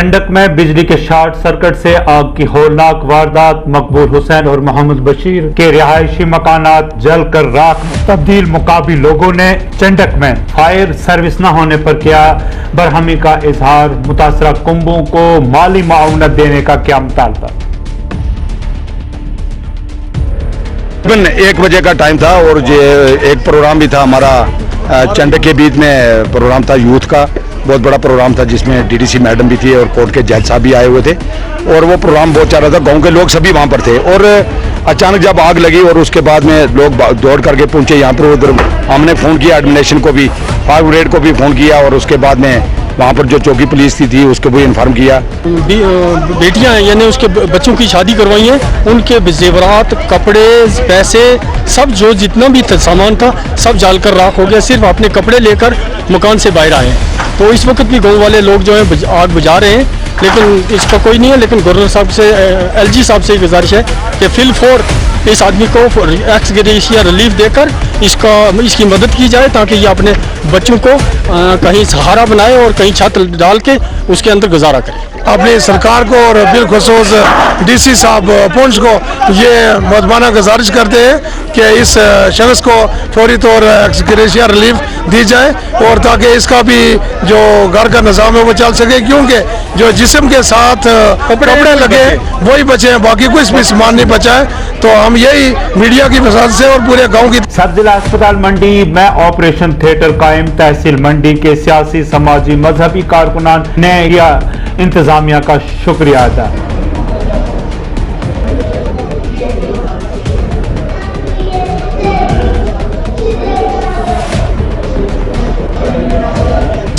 चंडक में बिजली के शॉर्ट सर्किट से आग की होलनाक वारदात। मकबूल हुसैन और मोहम्मद बशीर के रिहायशी मकानात जलकर राख में तब्दील। मुकाबी लोगों ने चंडक में फायर सर्विस न होने पर किया बरहमी का इजहार। मुतासरा कुंभों को माली माऊनत देने का क्या मुतालबा। 1 बजे का टाइम था और एक प्रोग्राम भी था हमारा चंडक के बीच में प्रोग्राम था यूथ का, बहुत बड़ा प्रोग्राम था जिसमें डीडीसी मैडम भी थी और कोर्ट के जज साहब भी आए हुए थे और वो प्रोग्राम बहुत चल रहा था। गांव के लोग सभी वहाँ पर थे और अचानक जब आग लगी और उसके बाद में लोग दौड़ करके पहुंचे यहाँ पर। उधर हमने फ़ोन किया एडमिनिस्ट्रेशन को भी, फायर ब्रिगेड को भी फ़ोन किया और उसके बाद में वहाँ पर जो चौकी पुलिस थी उसको भी इन्फॉर्म किया। बेटियाँ यानी उसके बच्चों की शादी करवाई है, उनके जेवरात, कपड़े, पैसे सब जो जितना भी सामान था सब जालकर राख हो गया। सिर्फ अपने कपड़े लेकर मकान से बाहर आए हैं। तो इस वक्त भी गाँव वाले लोग जो है आग बुझा रहे हैं, लेकिन इसका कोई नहीं है। लेकिन गवर्नर साहब से, एलजी साहब से गुजारिश है कि फिल फोर इस आदमी को एक्स ग्रेशिया रिलीफ देकर इसकी मदद की जाए ताकि ये अपने बच्चों को कहीं सहारा बनाए और कहीं छत डाल के उसके अंदर गुजारा करे। अपनी सरकार को और बिलखसूस डीसी साहब पुंछ को ये मदमाना गुजारिश करते हैं कि इस शख्स को फौरी तौर एक्स ग्रेशिया रिलीफ दी जाए और ताकि इसका भी जो घर का निज़ाम है वो चल सके, क्योंकि जो जिस्म के साथ कपड़े लगे वही बचे हैं, बाकी कुछ भी सामान नहीं बचा है। तो हम यही मीडिया की मदद से और पूरे गाँव की सब जिला अस्पताल मंडी में ऑपरेशन थिएटर कायम। तहसील मंडी के सियासी, समाजी, मजहबी कारकुनान ने किया इंतजामिया का शुक्रिया अदा।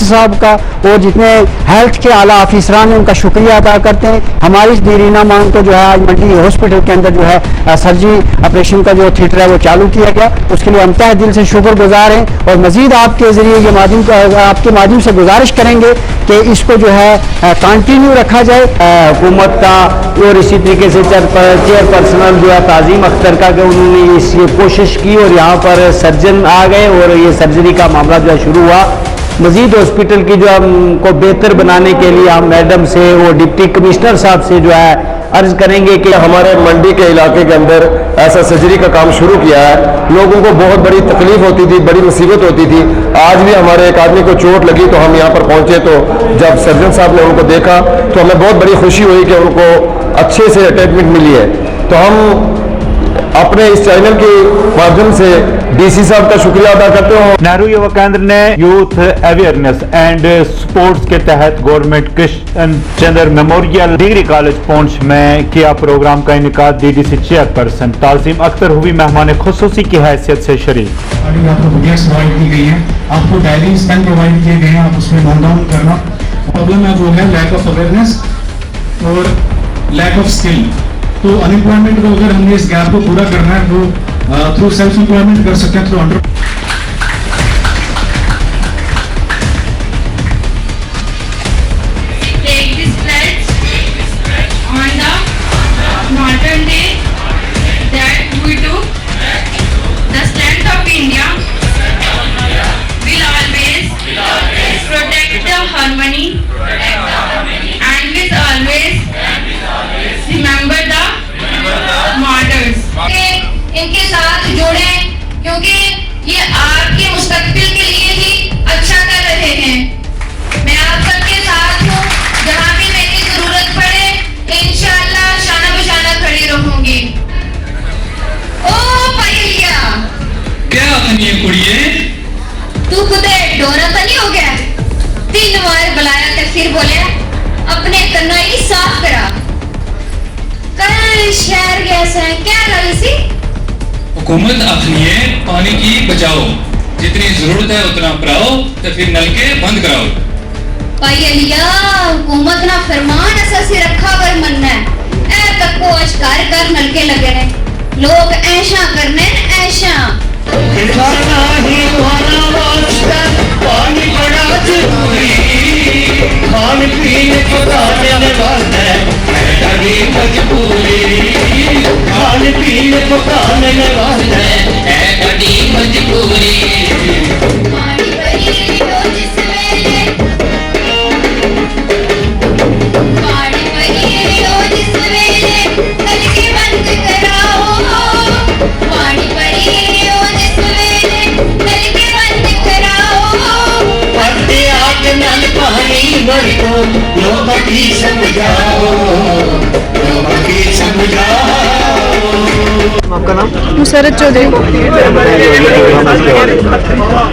साहब का और जितने हेल्थ के आला अफसरान हैं उनका शुक्रिया अदा करते हैं। हमारी इस दीरीना मांग को जो है आज मंडी हॉस्पिटल के अंदर जो है सर्जरी ऑपरेशन का जो थिएटर है वो चालू किया गया, उसके लिए हम तहे दिल से शुक्रगुजार हैं और मजीद आपके जरिए ये आपके माध्यम से गुजारिश करेंगे कि इसको जो है कंटिन्यू रखा जाए। हुकूमत का और इसी तरीके से चेयरपर्सन जो है ताज़ीम अख्तर का कि उन्होंने इस कोशिश की और यहाँ पर सर्जन आ गए और ये सर्जरी का मामला जो है शुरू हुआ। मजीद हॉस्पिटल की जो हमको बेहतर बनाने के लिए हम मैडम से और डिप्टी कमिश्नर साहब से जो है अर्ज करेंगे कि हमारे मंडी के इलाके के अंदर ऐसा सर्जरी का काम शुरू किया है। लोगों को बहुत बड़ी तकलीफ होती थी, बड़ी मुसीबत होती थी। आज भी हमारे एक आदमी को चोट लगी तो हम यहाँ पर पहुँचे तो जब सर्जन साहब ने उनको देखा तो हमें बहुत बड़ी खुशी हुई कि उनको अच्छे से अटैचमेंट मिली है। तो हम अपने इस चैनल के माध्यम से डीसी साहब का शुक्रिया अदा करते हो। नेहरू युवा केंद्र ने यूथ अवेयरनेस एंड स्पोर्ट्स के तहत गवर्नमेंट कृष्ण चंद्र मेमोरियल डिग्री कॉलेज पुंछ में किया प्रोग्राम का इनेकाद। डीडीसी चेयरपर्सन ताज़ीम अख्तर हुई मेहमान खुसूसी की हैसियत से शरीक। आपको बुक्स प्रोवाइड की गई है, आपको डायरीज पेन प्रोवाइड किए गए हैं, आप उसमें नोट डाउन करना। प्रॉब्लम है वो है लैक ऑफ अवेयरनेस और लैक ऑफ स्किल। तो अनएम्प्लॉयमेंट को अगर हमने इस गैप को पूरा करना है तो थ्रू सेल्फ एम्प्लॉयमेंट कर सकते हैं, थ्रू अंडर इनके साथ जोड़े, क्योंकि ये आपके मुस्तकबिल के लिए ही अच्छा कर रहे हैं। मैं आप सबके साथ हूँ, जहाँ भी मेरी जरूरत पड़े इंशाअल्लाह शाना बशाना खड़ी रहूंगी। ओ पायलिया, क्या बनी कुड़िए? तू खुदे डोरा तो नहीं हो गया? 3 बार बुलाया तो फिर बोले अपने कन्नाई साफ करा। कल शहर गैस है, क्या गल सी? हुकूमत आखनी है पानी की बचाओ, जितनी जरूरत है उतना भराओ तो फिर नलके बंद कराओ। पायलिया, हुकूमत ना फरमान असा से रखा कर मनना है। ए तक को अशकार कर नलके लगे ने, लोग ऐशा करने ऐशा। पानी बड़ा जरूरी, खान पीने को खाने वाला है मजबूरी, खान पीने को खाने वाला है बड़ी मजबूरी। पानी भरी हो जिस वेले लोगों की समझाओ, लोगों की समझाओ। आपका नाम? मुसरत चौधरी।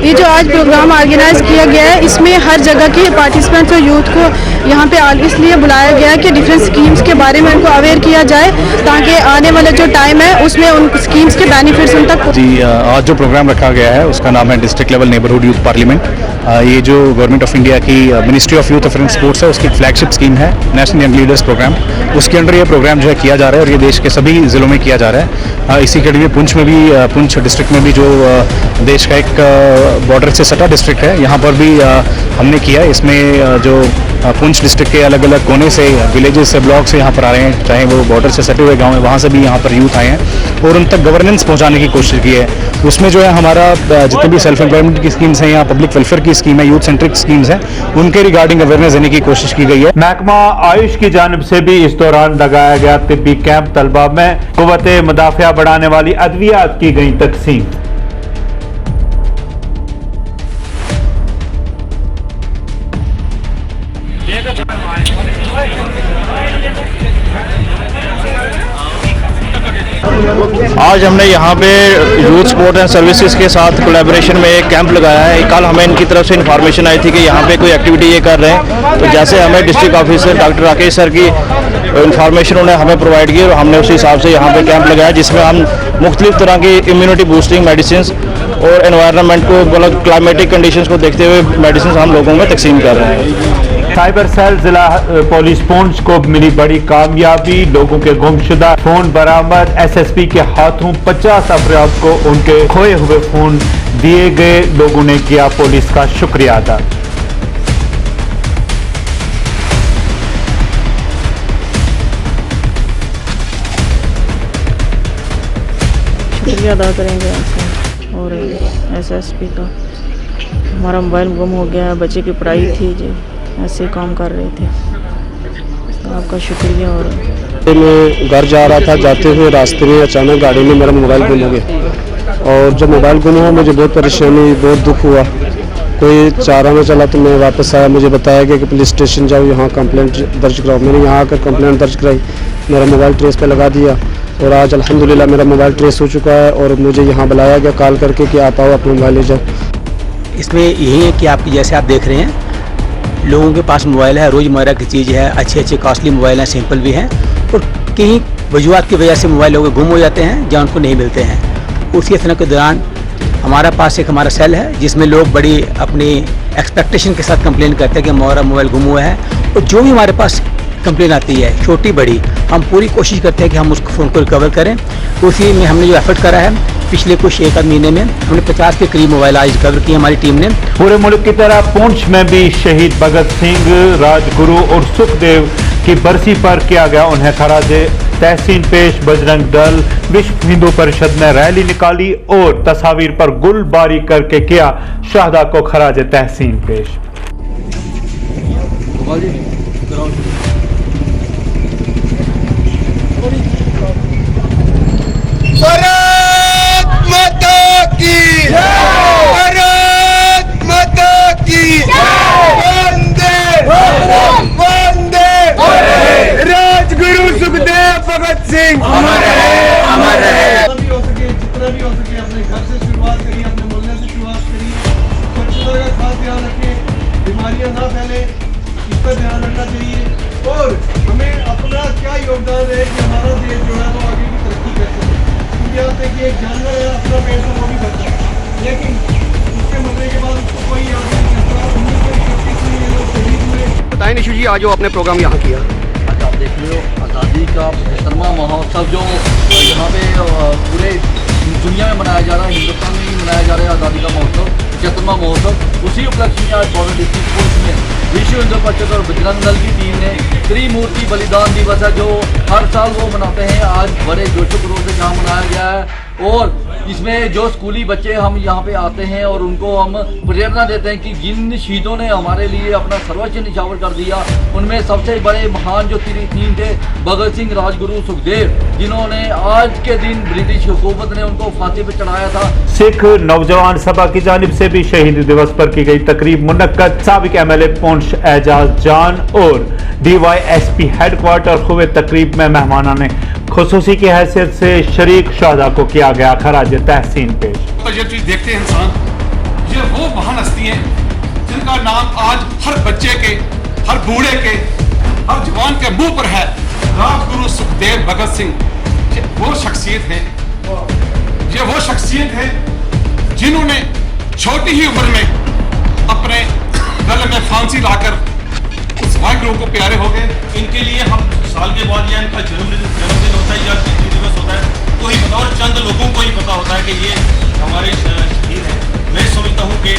ये जो आज प्रोग्राम ऑर्गेनाइज किया गया है, इसमें हर जगह के पार्टिसिपेंट्स और यूथ को यहाँ पे इसलिए बुलाया गया है कि डिफरेंट स्कीम्स के बारे में उनको अवेयर किया जाए, ताकि आने वाला जो टाइम है उसमें उन स्कीम्स के बेनिफिट्स उन तक। जी, आज जो प्रोग्राम रखा गया है उसका नाम है district level neighbourhood youth parliament. ये जो गवर्नमेंट ऑफ इंडिया की ministry of youth affairs sports है उसकी फ्लैगशिप स्कीम है नेशनल यंग लीडर्स प्रोग्राम। उसके अंडर ये प्रोग्राम जो है किया जा रहा है और ये देश के सभी ज़िलों में किया जा रहा है। इसी कैटेगरी पुंछ में भी, पुंछ डिस्ट्रिक्ट में भी जो देश का एक बॉर्डर से सटा डिस्ट्रिक्ट है, यहाँ पर भी हमने किया है। इसमें जो पुंछ डिस्ट्रिक्ट के अलग अलग कोने से, विलेजेस से, ब्लॉक से यहाँ पर आ रहे हैं, चाहे वो बॉर्डर से सटे हुए गाँव हैं, वहाँ से भी यहाँ पर यूथ आए हैं और उन तक गवर्नेंस पहुँचाने की कोशिश की है। उसमें जो है हमारा जितने भी सेल्फ एम्प्लॉयमेंट की स्कीम्स हैं या पब्लिक वेलफेयर की स्कीम है, यूथ सेंट्रिक स्कीम्स हैं, उनके रिगार्डिंग अवेयरनेस देने की कोशिश की गई है। महकमा आयुष की जानिब से भी इस दौरान लगाया गया तिब्बी कैंप तलबा में कुव्वते मुदाफ़िया बढ़ाने वाली अद्वियात की गई तकसीम। आज हमने यहाँ पे यूथ स्पोर्ट एंड सर्विसेज के साथ कोलैबोरेशन में एक कैंप लगाया है। कल हमें इनकी तरफ से इन्फॉर्मेशन आई थी कि यहाँ पे कोई एक्टिविटी ये कर रहे हैं, तो जैसे हमें district officer doctor Rakesh sir की इन्फॉर्मेशन उन्हें हमें प्रोवाइड की और हमने उसी हिसाब से यहाँ पे कैंप लगाया, जिसमें हम मुख्तलिफ तरह की इम्यूनिटी बूस्टिंग मेडिसिन और एनवायरनमेंट को, मतलब क्लाइमेटिक कंडीशंस को देखते हुए मेडिसिन हम लोगों में तकसीम कर रहे हैं। साइबर सेल जिला पुलिस पुंछ को मिली बड़ी कामयाबी, लोगों के गुमशुदा फोन बरामद। एसएसपी के हाथों 50 अफराद को उनके खोए हुए फोन दिए गए, लोगों ने किया पुलिस का शुक्रिया अदा। शुक्रिया अदा करेंगे आपसे और एसएसपी का। हमारा मोबाइल गुम हो गया है, बच्चे की पढ़ाई थी जी, ऐसे काम कर रहे थे, तो आपका शुक्रिया। और मैं घर जा रहा था, जाते हुए रास्ते में अचानक गाड़ी में मेरा मोबाइल गुम हो गया और जब मोबाइल गुम हुआ मुझे बहुत परेशानी, बहुत दुख हुआ। कोई चारा में चला तो मैं वापस आया, मुझे बताया गया कि पुलिस स्टेशन जाओ, यहाँ कंप्लेंट दर्ज कराओ। मैंने यहाँ आकर कंप्लेंट दर्ज कराई, मेरा मोबाइल ट्रेस पे लगा दिया और आज अल्हम्दुलिल्लाह मेरा मोबाइल ट्रेस हो चुका है और मुझे यहाँ बुलाया गया कॉल करके कि आप आओ अपना मोबाइल ले जाओ। इसमें यही है कि आप जैसे आप देख रहे हैं, लोगों के पास मोबाइल है, रोज़मर्रा की चीज़ है, अच्छे अच्छे कॉस्टली मोबाइल हैं, सिंपल भी हैं, और कहीं वजूहत की वजह से मोबाइल लोगों के गुम हो जाते हैं या उनको नहीं मिलते हैं। उसी तरह के दौरान हमारा पास एक हमारा सेल है जिसमें लोग बड़ी अपनी एक्सपेक्टेशन के साथ कंप्लेन करते हैं कि हमारा मोबाइल गुम हुआ है, और जो भी हमारे पास कंप्लेन आती है, छोटी बड़ी, हम पूरी कोशिश करते हैं कि हम उसको फ़ोन को रिकवर करें। उसी में हमने जो एफर्ट करा है, पिछले कुछ एक आध महीने में हमने 50 के करीब मोबाइल आज रिकवर किए हमारी टीम ने। पूरे मुल्क की तरह पुंछ में भी शहीद भगत सिंह, राजगुरु और सुखदेव की बरसी पर किया गया उन्हें खराजे तहसीन पेश। बजरंग दल, विश्व हिंदू परिषद ने रैली निकाली और तस्वीर पर गुलबारी करके किया शहदा को खराजे तहसीन पेश। भारत माता की, भारत माता की, वंदे वंदे, राजगुरु सुखदेव भगत सिंह अमर रहे, अमर रहे। जितना भी हो सके अपने घर से शुरुआत करिए, अपने मोहल्ले से शुरुआत करिए, स्वच्छता का खास ध्यान रखें, बीमारियां ना फैले, इस पर ध्यान रखना चाहिए और हमें अपना क्या योगदान है कि हमारा देश जो है वो आगे की तरक्की कर सके। कि एक जानवर है, अपना पेट तो वो भी करता है, लेकिन उसके मरने के बाद उसको कोई याद नहीं करता। 1931 में ये लोग शहीद हुए। बताएं निशु जी, आज जो आपने प्रोग्राम यहाँ किया। आज आप देख रहे हो आज़ादी का 75वां महोत्सव जो यहाँ पे पूरे दुनिया में मनाया जा रहा है, हिंदुस्तान में ही मनाया जा रहा है आज़ादी का महोत्सव, 75वां महोत्सव। उसी उपलक्ष्य में आज बॉर्डर डिस्ट्रिक्ट पुंछ में विश्व हिंदू परिषद और बजरंग दल की टीम ने त्रिमूर्ति बलिदान दिवस है जो हर साल वो मनाते हैं, आज बड़े जोशो खरोश से जहाँ मनाया गया है और इसमें जो स्कूली बच्चे हम यहाँ पे आते हैं और उनको हम प्रेरणा देते हैं कि जिन शहीदों ने हमारे लिए अपना सर्वोच्च निछावर कर दिया, उनमें सबसे बड़े महान जो तीन थे भगत सिंह, राजगुरु, सुखदेव, जिन्होंने आज के दिन ब्रिटिश हुकूमत ने उनको फांसी पर चढ़ाया था। सिख नौजवान सभा की जानिब से भी शहीद दिवस पर की गई तकरीब मुनक्कद। साबिक MLA पुंछ एजाज जान और DYSP हेडक्वार्टर हुए तकरीब में मेहमानाने खुसूसी की हैसियत से शरीक शहदा को किया गया खराज तहसीन पेश। तो ये चीज देखते हैं इंसान, ये वो महान हस्ती हैं जिनका नाम आज हर बच्चे के, हर बूढ़े के, हर जवान के मुंह पर है। राजगुरु सुखदेव भगत सिंह, ये वो शख्सियत है, ये वो शख्सियत है जिन्होंने छोटी ही उम्र में अपने गले में फांसी लाकर उस वाहिगुरु को प्यारे हो गए। इनके लिए हम साल के बाद या इनका जन्मदिन होता है या शहीदी दिवस होता है तो ही पता, और चंद लोगों को ही पता होता है कि ये हमारे शहीद हैं। मैं समझता हूँ कि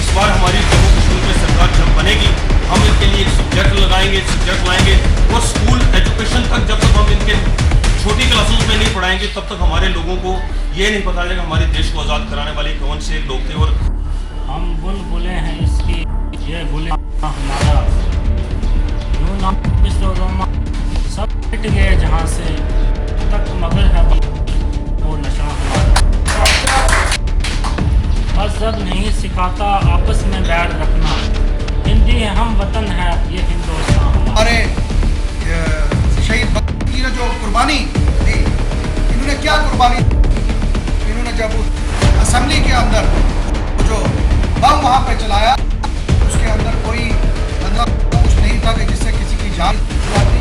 इस बार हमारी जम्मू कश्मीर में सरकार जब बनेगी, हम इनके लिए एक सब्जेक्ट लगाएंगे, सब्जेक्ट लाएंगे, और स्कूल एजुकेशन तक जब तक हम इनके छोटी क्लासेस में नहीं पढ़ाएंगे तब तक हमारे लोगों को ये नहीं पता चलेगा हमारे देश को आज़ाद कराने वाले कौन से लोग थे। और हम बुलबुलें हैं इसकी, ये बुले हमारा यूं नाम सब मिट गए जहाँ से तक मगर है वो नशा हमारा। मजहब नहीं सिखाता आपस में बैर रखना, हिंदी है हम वतन है ये हिंदुस्तान हमारे। शहीद की ने जो कुर्बानी दी, इन्होंने क्या कुर्बानी, इन्होंने जब असेंबली के अंदर जो बम वहाँ पे चलाया, उसके अंदर कोई कुछ नहीं था कि जिससे किसी की जान जाती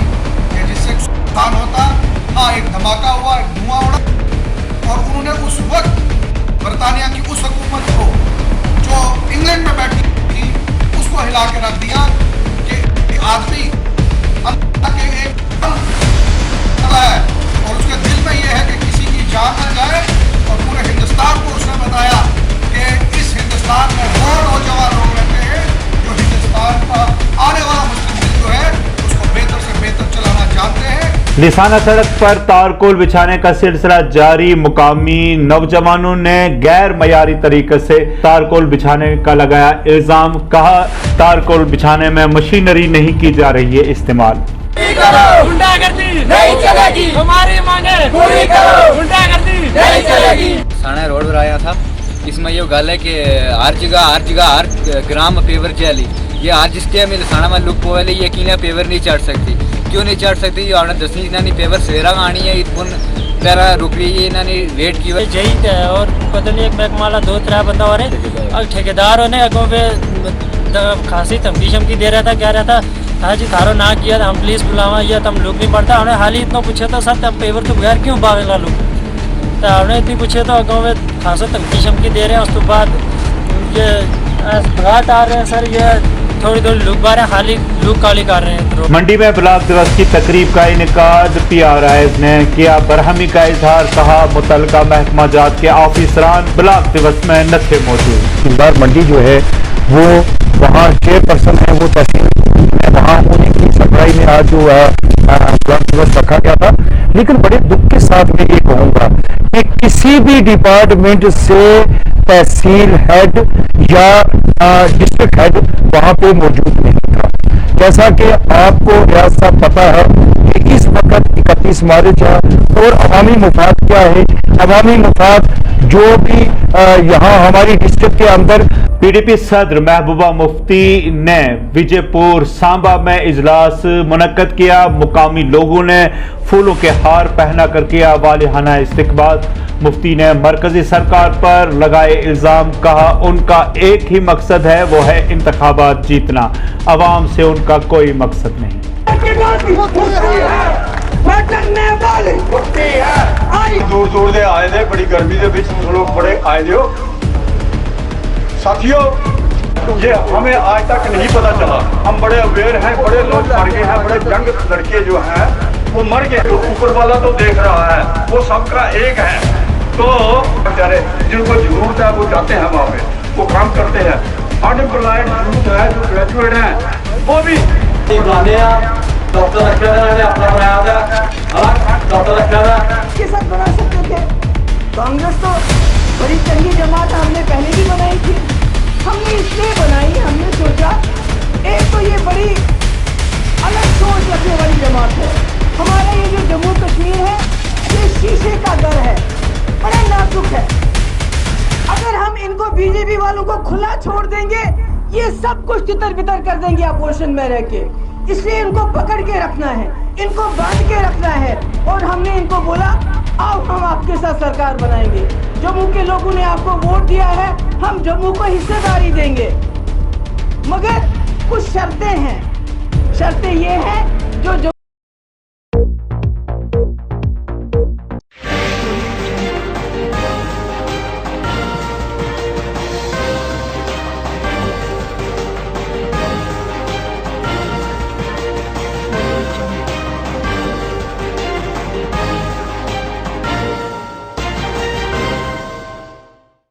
या जिससे नुकसान होता। हाँ, एक धमाका हुआ, एक धुआं उड़ा, और उन्होंने उस वक्त बरतानिया की उस हुकूमत को जो इंग्लैंड में बैठी थी उसको हिला के रख दिया कि आदमी अल्लाह के एक है और उसके दिल में यह है कि किसी की जान न जाए, और पूरे हिंदुस्तान को उसने बताया कि इस हिंदुस्तान में वो नौजवान लोग रहते हैं जो हिंदुस्तान का आने वाला मुस्तकबिल जो है उसको बेहतर से बेहतर चलाना चाहते हैं। लिसाना सड़क पर तारकोल बिछाने का सिलसिला जारी। मुकामी नौजवानों ने गैर मयारी तरीके से तारकोल बिछाने का लगाया इल्जाम। कहा तारकोल बिछाने में मशीनरी नहीं की जा रही है इस्तेमाल। गुंडागर्दी नहीं चलेगी, हमारी मांगे पूरी करो, गुंडागर्दी नहीं चलेगी। साना रोड पर आया था, इसमें ये गल है कि हर जगह हर ग्राम पेवर चली, ये हर जिसके मिल साना में लुक पोले यकीन पेवर नहीं चढ़ सकती। क्यों नहीं चढ़ सकती? ये आपने दसवीं इन्होंने पेवर सवेरा आनी है, इतन पैरा रुक रही है, इन्होंने वेट की जही है। और पता नहीं एक महकमाला 2-3 बंदा हो रहे, और ठेकेदार ने अगों पे खासी धमकी शमकी दे रहा था, कह रहा था हाँ जी थारो ना किया हम पुलिस बुलावा या तुम लोग नहीं पढ़ता। हमने हाल ही इतना पूछा था सर तब पेवर तो बगैर क्यों बागला लोग, तो हमने इतनी पूछे तो गाँव में खासा धमकी शमकी दे रहे हैं। उस तो बाद ये घाट आ रहे हैं सर, ये थोड़ी लुक बार है, हाल ही लुक काली कर रहे हैं। मंडी में ब्लॉक दिवस की तकरीब का इनेकाद PRIs ने किया बरहमी का इजहार। कहा मुतलका महकमा जात के ऑफिसरान ब्लॉक दिवस में न थे मौजूद। इस बार मंडी जो है वो वहाँ चेयरपर्सन है वो तहसील में, वहाँ उन्हीं की सरबराही में आज जो ब्लॉक दिवस रखा गया था। लेकिन बड़े दुख के साथ मैं ये कहूँगा कि किसी भी डिपार्टमेंट से तहसील हेड या डिस्ट्रिक्ट हेड वहाँ पे मौजूद नहीं था। जैसा कि आपको ऐसा पता है कि इस वक्त 31 मार्च है और अवामी मुफाद क्या है, अवामी मुफाद जो भी यहाँ हमारी डिस्ट्रिक्ट के अंदर। PDP सदर महबूबा मुफ्ती ने विजयपुर सांबा में इजलास मुनक्कद किया। मुकामी लोगों ने फूलों के हार पहना कर किया वालिहाना इस्तकबाल। मुफ्ती ने मरकजी सरकार पर लगाए इल्जाम। कहा उनका एक ही मकसद है, वो है इंतखाबात जीतना, अवाम से उनका कोई मकसद नहीं। दूर दूर दे आए थे, बड़ी गर्मी के बीच लोग बड़े आए थे साथियों। ये हमें आज तक नहीं पता चला, हम बड़े अवेयर हैं, बड़े लोग मर गए हैं, बड़े जंग लड़के जो हैं वो मर गए। तो ऊपर वाला तो देख रहा है, वो सबका एक है। तो बेचारे जिनको जरूरत है वो जाते हैं वहाँ पे, वो काम करते हैं। अनएम्प्लॉयड यूथ है जो ग्रेजुएट हैं वो भी डॉक्टर रखा था, अपना बनाया था डॉक्टर रखा था। बना सकते थे कांग्रेस तो बड़ी तंगी जमात हमने पहले भी बनाई थी। हमने इसलिए बनाई, हमने सोचा एक तो ये बड़ी अलग सोच रखने वाली जमात है। हमारा ये जो जम्मू कश्मीर है ये शीशे का घर है, बड़ा नाजुक है। अगर हम इनको बीजेपी वालों को खुला छोड़ देंगे ये सब कुछ तितर बितर कर देंगे अपोजिशन में रह के। इसलिए इनको पकड़ के रखना है, इनको बांध के रखना है। और हमने इनको बोला आओ हम आपके साथ सरकार बनाएंगे। जम्मू के लोगों ने आपको वोट दिया है, हम जम्मू को हिस्सेदारी देंगे, मगर कुछ शर्तें हैं। शर्तें ये हैं जो